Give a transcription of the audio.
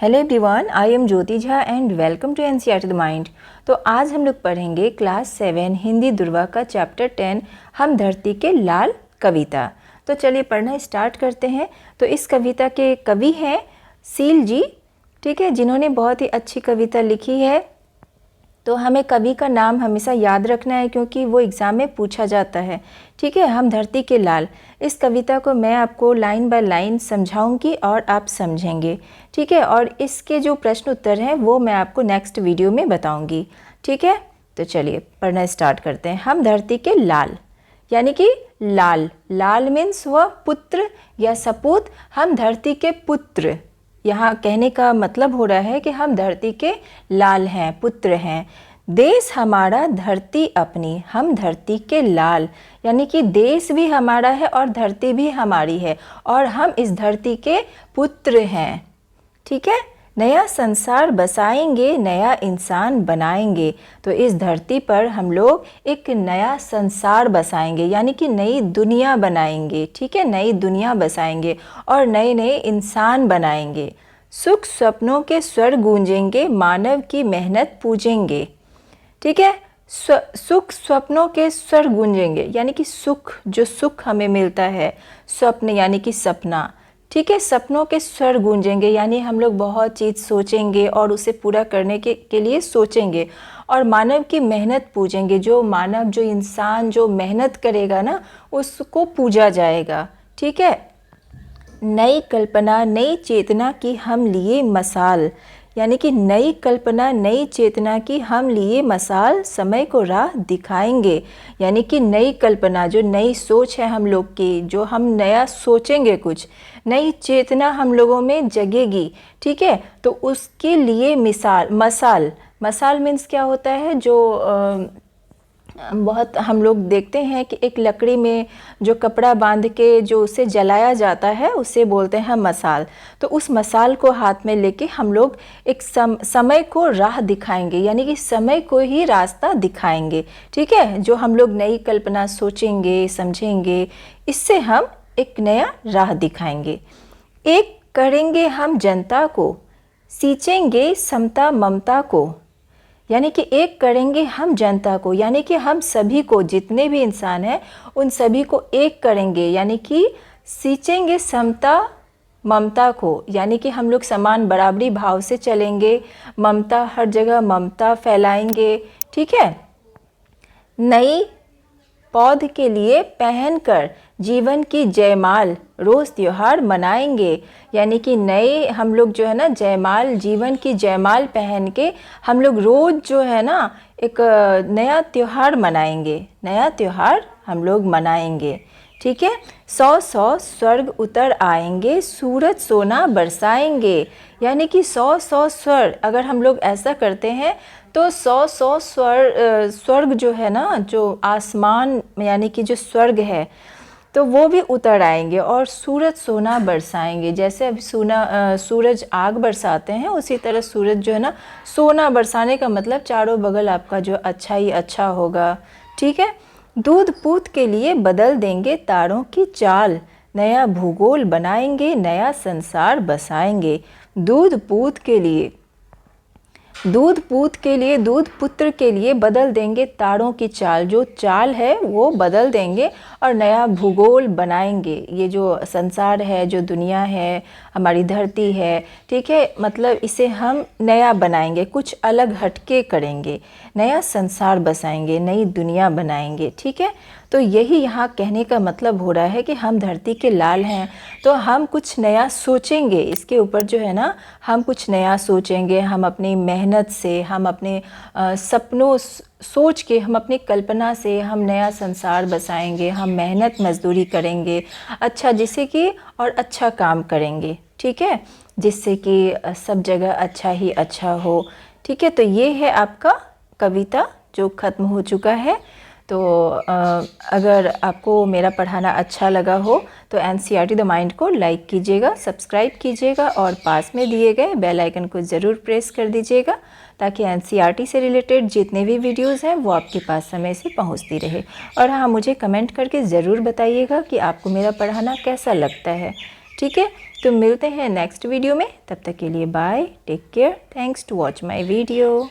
Hello everyone, I am Jyoti Jha and welcome to NCERT the mind. तो आज हम लोग पढ़ेंगे क्लास 7 हिंदी दुर्वा का चैप्टर 10 हम धरती के लाल कविता। तो चलिए पढ़ना स्टार्ट करते हैं। तो इस कविता के कवि हैं सील जी, ठीक है, जिन्होंने बहुत ही अच्छी कविता लिखी है। तो हमें कवि का नाम हमेशा याद रखना है क्योंकि वो एग्ज़ाम में पूछा जाता है, ठीक है। हम धरती के लाल, इस कविता को मैं आपको लाइन बाय लाइन समझाऊंगी और आप समझेंगे, ठीक है। और इसके जो प्रश्न उत्तर हैं वो मैं आपको नेक्स्ट वीडियो में बताऊंगी, ठीक है। तो चलिए पढ़ना स्टार्ट करते हैं। हम धरती के लाल, यानी कि लाल, लाल मीन्स वह पुत्र या सपूत। हम धरती के पुत्र, यहाँ कहने का मतलब हो रहा है कि हम धरती के लाल हैं, पुत्र हैं। देश हमारा धरती अपनी, हम धरती के लाल, यानी कि देश भी हमारा है और धरती भी हमारी है और हम इस धरती के पुत्र हैं, ठीक है। नया संसार बसाएंगे, नया इंसान बनाएंगे। तो इस धरती पर हम लोग एक नया संसार बसाएंगे, यानी कि नई दुनिया बनाएंगे, ठीक है। नई दुनिया बसाएंगे और नए नए इंसान बनाएंगे। सुख सपनों के स्वर गूंजेंगे, मानव की मेहनत पूजेंगे, ठीक है। सुख स्वप्नों के स्वर गूंजेंगे, यानी कि सुख, जो सुख हमें मिलता है, स्वप्न यानी कि सपना, ठीक है। सपनों के स्वर गूंजेंगे, यानी हम लोग बहुत चीज़ सोचेंगे और उसे पूरा करने के लिए सोचेंगे। और मानव की मेहनत पूजेंगे, जो मानव, जो इंसान जो मेहनत करेगा ना, उसको पूजा जाएगा, ठीक है। नई कल्पना नई चेतना की हम लिए मसाल, यानी कि नई कल्पना नई चेतना की हम लिए मसाल, समय को राह दिखाएंगे। यानी कि नई कल्पना, जो नई सोच है हम लोग की, जो हम नया सोचेंगे, कुछ नई चेतना हम लोगों में जगेगी, ठीक है। तो उसके लिए मसाल, मसाल मीन्स क्या होता है, जो बहुत हम लोग देखते हैं कि एक लकड़ी में जो कपड़ा बांध के जो उसे जलाया जाता है उसे बोलते हैं मसाल। तो उस मसाल को हाथ में लेके हम लोग एक समय को राह दिखाएंगे, यानी कि समय को ही रास्ता दिखाएंगे, ठीक है। जो हम लोग नई कल्पना सोचेंगे, समझेंगे, इससे हम एक नया राह दिखाएंगे। एक करेंगे हम जनता को, सींचेंगे समता ममता को, यानी कि एक करेंगे हम जनता को, यानी कि हम सभी को, जितने भी इंसान हैं उन सभी को एक करेंगे, यानी कि सींचेंगे समता ममता को, यानी कि हम लोग समान बराबरी भाव से चलेंगे, ममता, हर जगह ममता फैलाएंगे, ठीक है। नई पौध के लिए पहनकर जीवन की जयमाल, रोज़ त्योहार मनाएंगे, यानी कि नए हम लोग जो है ना जयमाल, जीवन की जयमाल पहन के हम लोग रोज़ जो है ना एक नया त्योहार मनाएंगे, नया त्योहार हम लोग मनाएंगे, ठीक है। 100 स्वर्ग उतर आएंगे, सूरज सोना बरसाएंगे, यानी कि 100 स्वर्ग, अगर हम लोग ऐसा करते हैं तो 100 स्वर्ग जो है ना, जो आसमान यानी कि जो स्वर्ग है, तो वो भी उतर आएंगे और सूरज सोना बरसाएंगे। जैसे अभी सूरज आग बरसाते हैं, उसी तरह सूरज जो है ना सोना बरसाने का मतलब चारों बगल आपका जो अच्छा ही अच्छा होगा, ठीक है। दूध पूत के लिए बदल देंगे तारों की चाल, नया भूगोल बनाएंगे, नया संसार बसाएंगे। दूध पूत के लिए, दूध पूत के लिए, दूध पुत्र के लिए बदल देंगे तारों की चाल, जो चाल है वो बदल देंगे और नया भूगोल बनाएंगे। ये जो संसार है, जो दुनिया है, हमारी धरती है, ठीक है, मतलब इसे हम नया बनाएंगे, कुछ अलग हटके करेंगे, नया संसार बसाएंगे, नई दुनिया बनाएंगे, ठीक है। तो यही यहाँ कहने का मतलब हो रहा है कि हम धरती के लाल हैं, तो हम कुछ नया सोचेंगे, इसके ऊपर जो है ना हम कुछ नया सोचेंगे। हम अपनी मेहनत से, हम अपने सपनों सोच के, हम अपनी कल्पना से हम नया संसार बसाएंगे। हम मेहनत मजदूरी करेंगे, अच्छा, जिससे कि और अच्छा काम करेंगे, ठीक है, जिससे कि सब जगह अच्छा ही अच्छा हो, ठीक है। तो ये है आपका कविता जो ख़त्म हो चुका है। तो अगर आपको मेरा पढ़ाना अच्छा लगा हो तो एनसीईआरटी द माइंड को लाइक कीजिएगा, सब्सक्राइब कीजिएगा और पास में दिए गए बेल आइकन को ज़रूर प्रेस कर दीजिएगा ताकि एनसीईआरटी से रिलेटेड जितने भी वीडियोस हैं वो आपके पास समय से पहुंचती रहे। और हाँ, मुझे कमेंट करके ज़रूर बताइएगा कि आपको मेरा पढ़ाना कैसा लगता है, ठीक है, तो मिलते हैं नेक्स्ट वीडियो में। तब तक के लिए bye, take care, thanks to watch my video.